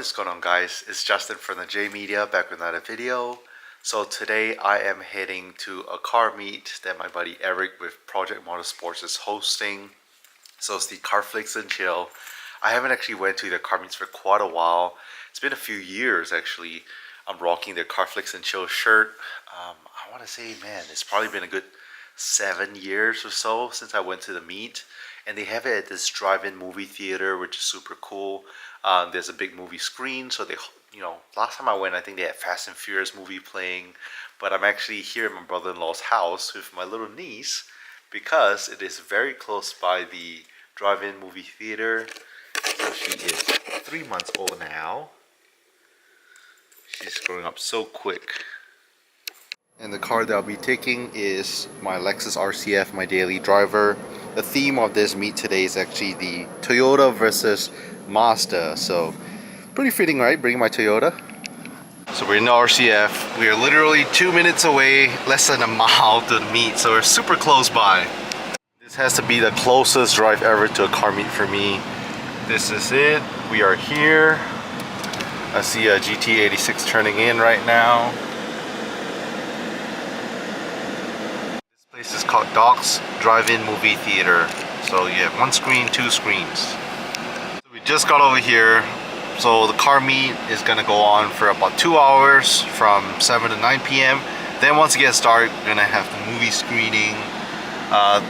is going on, guys? It's Justin from the J Media back with another video. So today I am heading to a car meet that my buddy Eric with Project Motorsports is hosting. So it's the Carflix and Chill. I haven't actually went to the car meets for quite a while. It's been a few years actually. I'm rocking the Carflix and Chill shirt. I want to say, man, it's probably been a good 7 years or so since I went to the meet. And they have it at this drive-in movie theater, which is super cool. There's a big movie screen, so they, last time I went, I think they had Fast and Furious movie playing. But I'm actually here at my brother-in-law's house with my little niece because it is very close by the drive-in movie theater. So she is 3 months old now. She's growing up so quick. And the car that I'll be taking is my Lexus RCF, my daily driver. The theme of this meet today is actually the Toyota versus Mazda. So pretty fitting, right? Bringing my Toyota. So we're in the RCF. We are literally 2 minutes away, less than a mile to the meet. So we're super close by. This has to be the closest drive ever to a car meet for me. This is it. We are here. I see a GT86 turning in right now. This is called Doc's Drive-In Movie Theater. So you have one screen, 2 screens. So we just got over here. So the car meet is gonna go on for about 2 hours from 7 to 9 p.m. Then once it gets dark, we're gonna have the movie screening.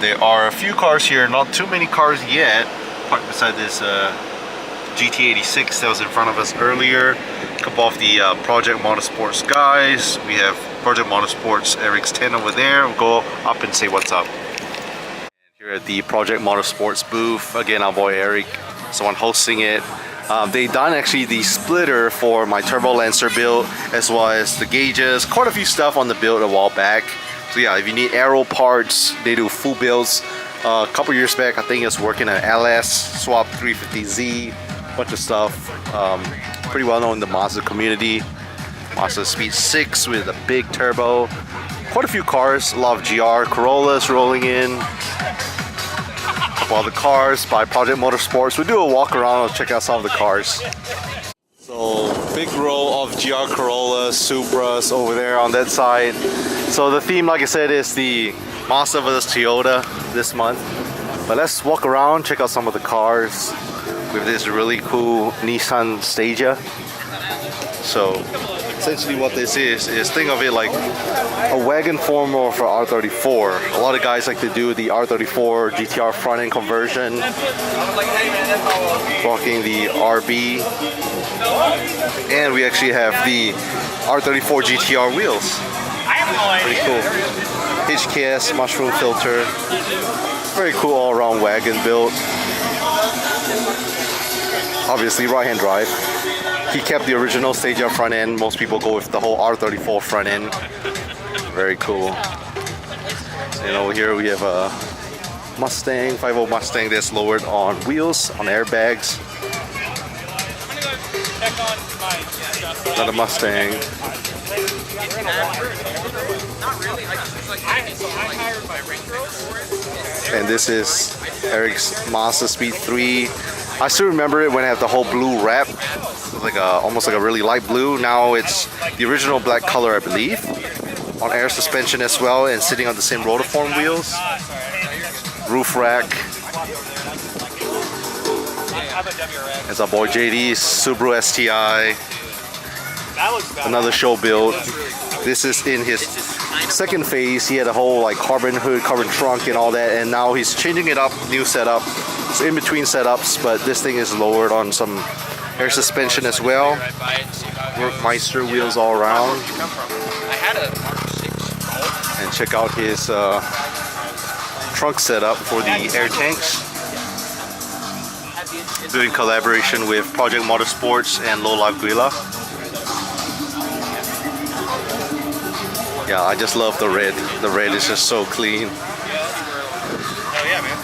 There are a few cars here, not too many cars yet, parked beside this GT86 that was in front of us earlier. A couple of the Project Motorsports guys. We have Project Motorsports Eric's tent over there. We'll go up and say what's up. And here at the Project Motorsports booth, again our boy Eric, someone hosting it. They done actually the splitter for my Turbo Lancer build, as well as the gauges, quite a few stuff on the build a while back. So yeah, if you need aero parts, they do full builds. A couple years back, I think it's working on LS, Swap 350Z, bunch of stuff. Pretty well known in the Mazda community. Mazda Speed 6 with a big turbo. Quite a few cars, a lot of GR Corollas rolling in. A couple other cars by Project Motorsports. We'll do a walk around and check out some of the cars. So big row of GR Corollas, Supras over there on that side. So the theme, like I said, is the Mazda vs Toyota this month. But let's walk around, check out some of the cars. With this really cool Nissan Stagia. So essentially what this is think of it like a wagon form for R34. A lot of guys like to do the R34 GTR front end conversion. Rocking the RB. And we actually have the R34 GTR wheels. Pretty cool. HKS mushroom filter. Very cool all around wagon build. Obviously right-hand drive. He kept the original Stagia front end. Most people go with the whole R34 front end. Very cool. And over here we have a Mustang, 5.0 Mustang that's lowered on wheels, on airbags. Another Mustang. And this is Eric's Mazda Speed 3. I still remember it when it had the whole blue wrap. It was like almost like a really light blue. Now it's the original black color, I believe. On air suspension as well, and sitting on the same rotiform wheels. Roof rack. It's our boy JD's Subaru STI. Another show build. This is in his second phase. He had a whole like carbon hood, carbon trunk and all that, and now he's changing it up, new setup. It's in between setups, but this thing is lowered on some air suspension as well. Workmeister wheels all around. And check out his trunk setup for the air tanks. Doing collaboration with Project Motorsports and Low Life Guila. Yeah, I just love the red. The red is just so clean. Hell yeah, man.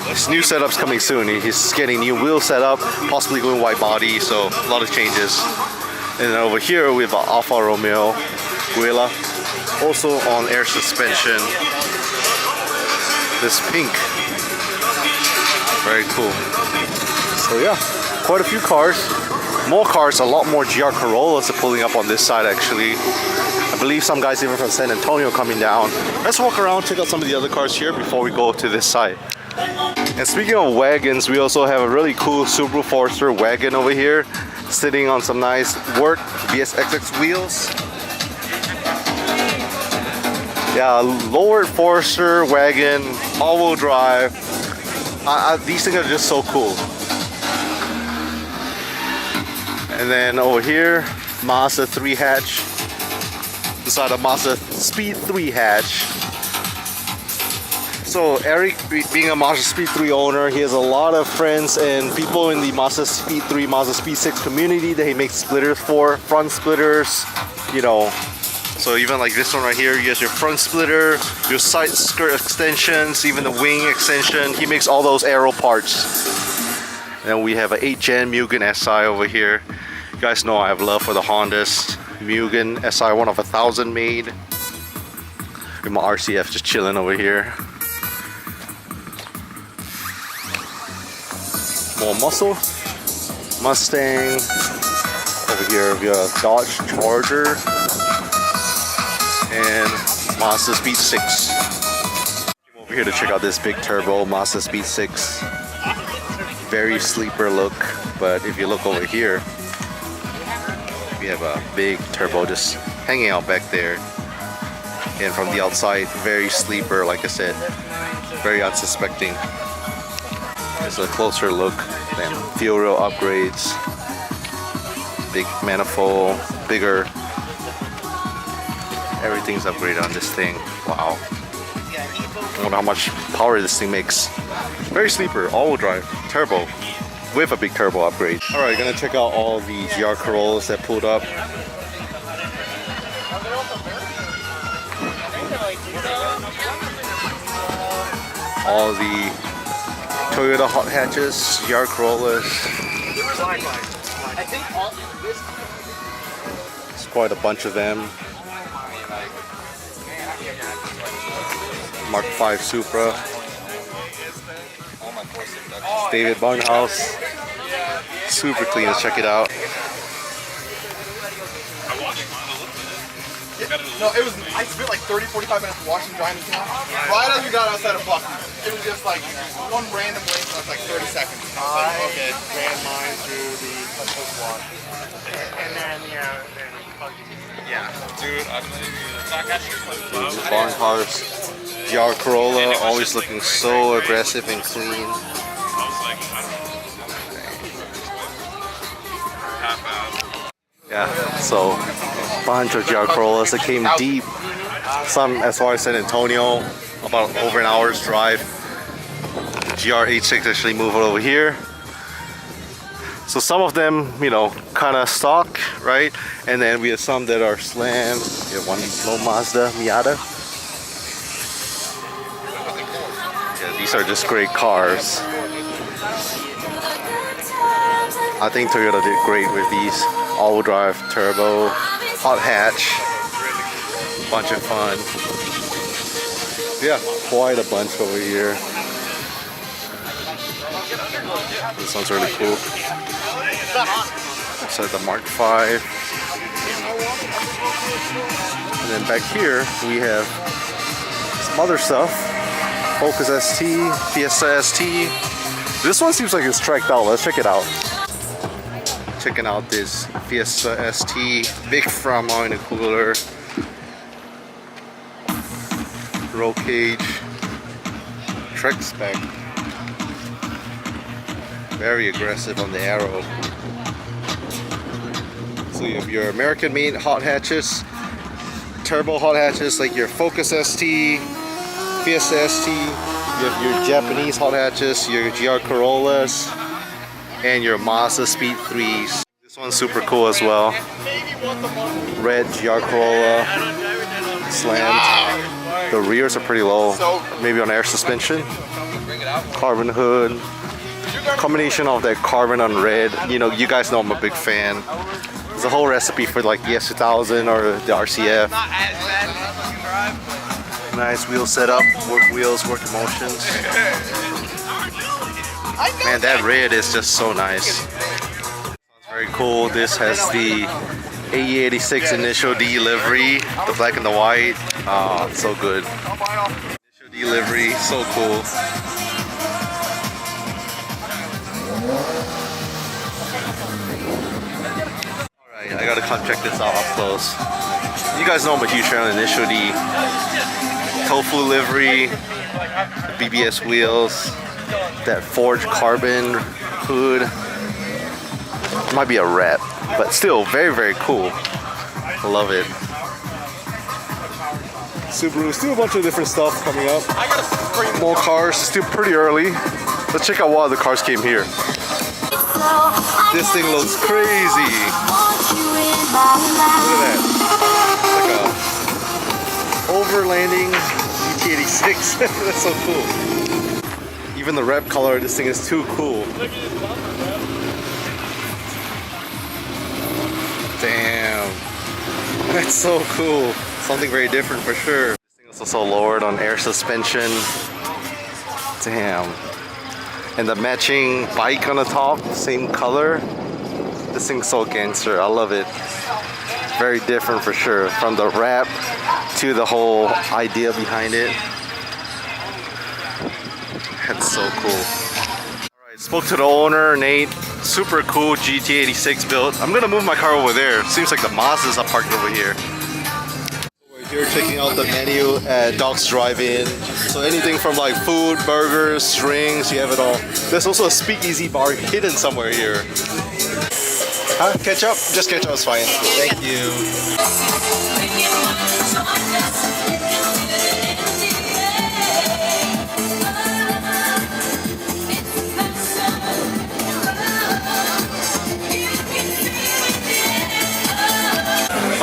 His new setup's coming soon. He's getting new wheel setup, possibly going white body, so a lot of changes. And then over here we have an Alfa Romeo Guila, also on air suspension. This pink, very cool. So yeah, quite a few cars. more cars, a lot more GR Corollas are pulling up on this side actually. I believe some guys even from San Antonio coming down. Let's walk around, check out some of the other cars here before we go to this side. And speaking of wagons, we also have a really cool Subaru Forester wagon over here, sitting on some nice work VSXX wheels. Yeah, lowered Forester wagon, all-wheel drive. These things are just so cool. And then over here, Mazda 3 hatch. Beside a Mazda Speed 3 hatch. So Eric, being a Mazda Speed 3 owner, he has a lot of friends and people in the Mazda Speed 3, Mazda Speed 6 community that he makes splitters for, front splitters, you know. So even like this one right here, you have your front splitter, your side skirt extensions, even the wing extension. He makes all those aero parts. And we have an 8 Gen Mugen SI over here. You guys know I have love for the Hondas. Mugen SI, one of 1,000 made. With my RCF just chilling over here. More muscle. Mustang. Over here we have Dodge Charger. And Mazda Speed 6. Came over here to check out this big turbo Mazda Speed 6. Very sleeper look, but if you look over here, we have a big turbo just hanging out back there. And from the outside, very sleeper, like I said, very unsuspecting. There's a closer look. Then fuel rail upgrades, big manifold, bigger. Everything's upgraded on this thing. Wow. I wonder how much power this thing makes. Very sleeper, all-wheel drive, turbo, with a big turbo upgrade. Alright, gonna check out all the GR Corollas that pulled up. All the Toyota hot hatches, GR Corollas. It's quite a bunch of them. Mark V Supra. David Barnhouse. Super clean, let's check it out. No, it was, I spent like 30-45 minutes washing, drying the car. Right as we got outside of Bucky, it was just like one random lane, so it's like 30 seconds. I was like, okay, ran mine through the wash. And then, yeah, dude, I believe you. Barnhouse. GR Corolla, always looking so aggressive and clean. Yeah, so a bunch of GR Corollas that came deep. Some as far as San Antonio, about over an hour's drive. GR H6 actually moved over here. So some of them, you know, kind of stock, right? And then we have some that are slammed. We have one low Mazda Miata. Yeah, these are just great cars. I think Toyota did great with these. All-wheel drive, turbo, hot hatch, bunch of fun. Yeah, quite a bunch over here. This one's really cool. So the Mark V. And then back here we have some other stuff. Focus ST, Fiesta ST. This one seems like it's tracked out. Let's check it out. Checking out this Fiesta ST, big front in a cooler, roll cage, Trek spec, very aggressive on the arrow. So you have your American made hot hatches, turbo hot hatches like your Focus ST, Fiesta ST, you have your Japanese hot hatches, your GR Corollas, and your Mazda Speed 3s. This one's super cool as well. Red GR Corolla, slammed. The rears are pretty low, maybe on air suspension. Carbon hood. Combination of that carbon on red. You know, you guys know I'm a big fan. It's a whole recipe for like the S2000 or the RCF. Nice wheel setup, work wheels, work emotions. Man, that red is just so nice. Very Very cool. This has the AE86 Initial D livery, the black and the white. Oh, it's so good. Initial D livery, so cool. Alright, I gotta come check this out up close. You guys know I'm a huge fan of Initial D. Tofu livery, the BBS wheels, that forged carbon hood. Might be a wrap, but still very, very cool. I love it. Subaru, still a bunch of different stuff coming up. More cars, still pretty early. Let's check out what other cars came here. This thing looks crazy. Look at that. It's like a overlanding GT86. That's so cool. Even the wrap color, this thing is too cool. Damn. That's so cool. Something very different for sure. This thing is also lowered on air suspension. Damn. And the matching bike on the top, same color. This thing's so gangster. I love it. Very different for sure. From the wrap to the whole idea behind it. That's so cool. Alright, spoke to the owner, Nate. Super cool GT86 build. I'm gonna move my car over there. Seems like the Mazdas are parked over here. We're here checking out the menu at Doc's Drive-In. So anything from like food, burgers, drinks, you have it all. There's also a speakeasy bar hidden somewhere here. Huh? Ketchup? Just ketchup is fine. Thank you.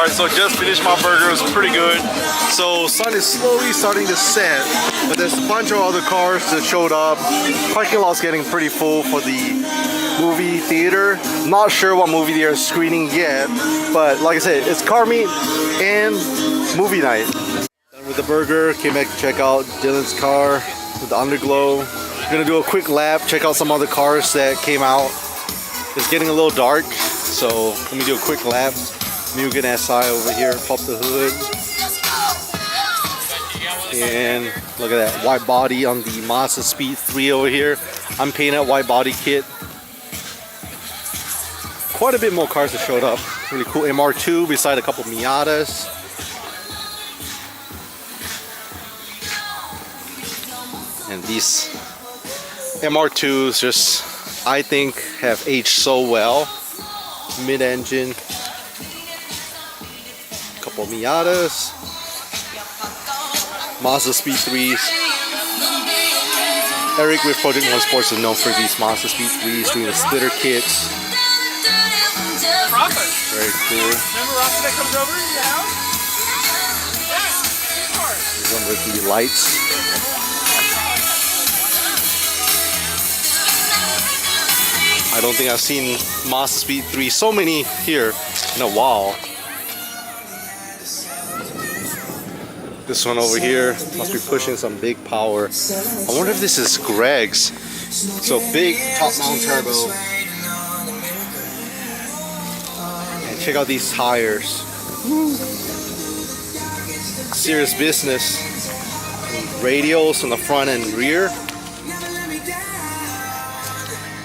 Alright, so just finished my burger. It was pretty good. So sun is slowly starting to set, but there's a bunch of other cars that showed up. Parking lot's getting pretty full for the movie theater. Not sure what movie they're screening yet, but like I said, it's car meet and movie night. Done with the burger, came back to check out Dylan's car with the underglow. Gonna do a quick lap, check out some other cars that came out. It's getting a little dark, so let me do a quick lap. Mugen SI over here, pop the hood. And look at that white body on the Mazda Speed 3 over here. I'm painting that white body kit. Quite a bit more cars that showed up. Really cool MR2 beside a couple Miatas. And these MR2s just, I think, have aged so well. Mid-engine. Couple Miatas. Mazda Speed 3s. Eric with Project One Sports is known for these Mazda Speed 3s, doing the splitter kits. Very cool. Remember Rafa that comes over? This one with the lights. I don't think I've seen Mazda Speed 3 so many here in a while. This one over here must be pushing some big power. I wonder if this is Greg's. So big top mount turbo. And check out these tires. Serious business. And radials on the front and rear.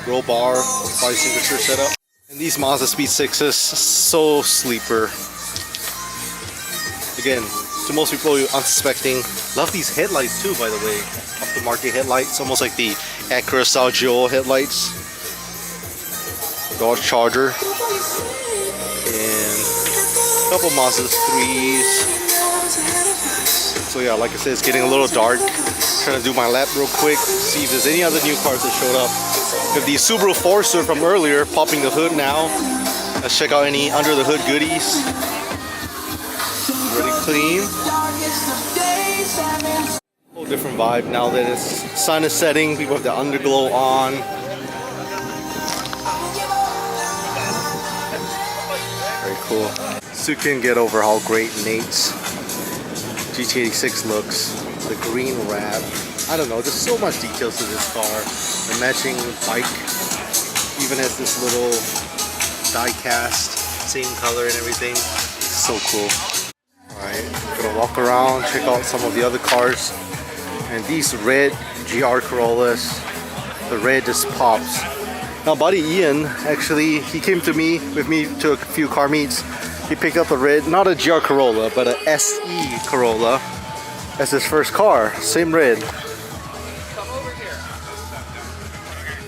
Roll bar, body signature setup. And these Mazda Speed 6s, so sleeper. Again, to most people unsuspecting, love these headlights too, by the way. Aftermarket headlights, almost like the Acura style Joel headlights. Dodge Charger. And a couple Mazda 3s. So yeah, like I said, it's getting a little dark. Trying to do my lap real quick, see if there's any other new cars that showed up. We have the Subaru Forester from earlier, popping the hood now. Let's check out any under the hood goodies. Really clean. Whole different vibe now that the sun is setting. People have the underglow on. Very cool. So you can get over how great Nate's GT86 looks. The green wrap. I don't know, there's so much details to this car. The matching bike even has this little die cast, same color and everything. So cool. Alright, gonna walk around, check out some of the other cars. And these red GR Corollas, the red just pops. Now buddy Ian, actually, he came to me, with me to a few car meets. He picked up a red, not a GR Corolla, but a SE Corolla as his first car, same red.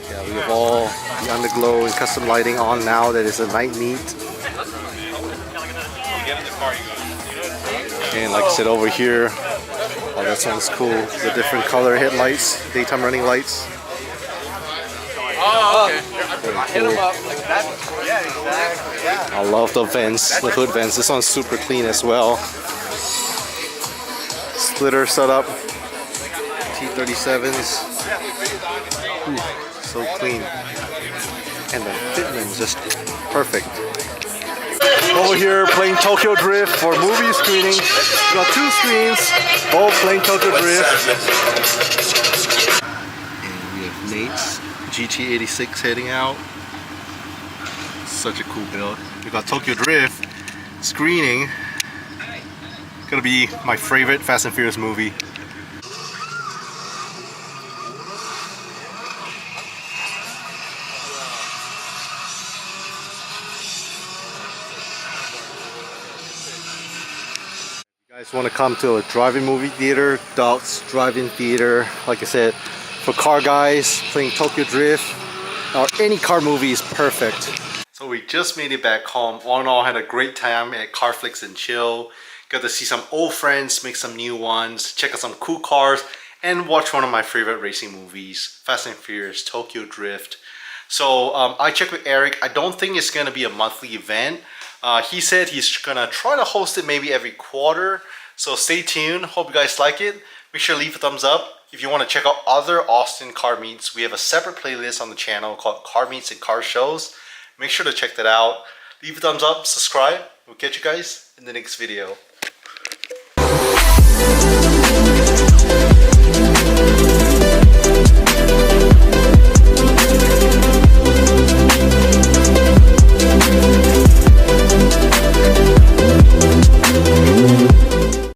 Yeah, we have all the underglow and custom lighting on now that is a night meet. And like I said over here, oh that sounds cool, the different color headlights, daytime running lights. Oh, okay. Hit them up like that. Yeah, exactly. Yeah. I love the vents, the hood vents. This one's super clean as well. Splitter setup. T37s. Ooh, so clean. And the fitment's just perfect. Over here playing Tokyo Drift for movie screening. We got 2 screens, both playing Tokyo Drift. And we have Nate's GT86 heading out. Such a cool build. We got Tokyo Drift screening. Gonna be my favorite Fast and Furious movie. If you guys want to come to a drive-in movie theater, Doc's Drive-In Theater, like I said, for car guys playing Tokyo Drift or any car movie is perfect. So we just made it back home. All in all, had a great time at Carflix and Chill. Got to see some old friends, make some new ones, check out some cool cars, and watch one of my favorite racing movies, Fast and Furious, Tokyo Drift. So I checked with Eric. I don't think it's gonna be a monthly event. He said he's gonna try to host it maybe every quarter. So stay tuned. Hope you guys like it. Make sure to leave a thumbs up. If you want to check out other Austin car meets, we have a separate playlist on the channel called Car Meets and Car Shows. Make sure to check that out. Leave a thumbs up, subscribe. We'll catch you guys in the next video.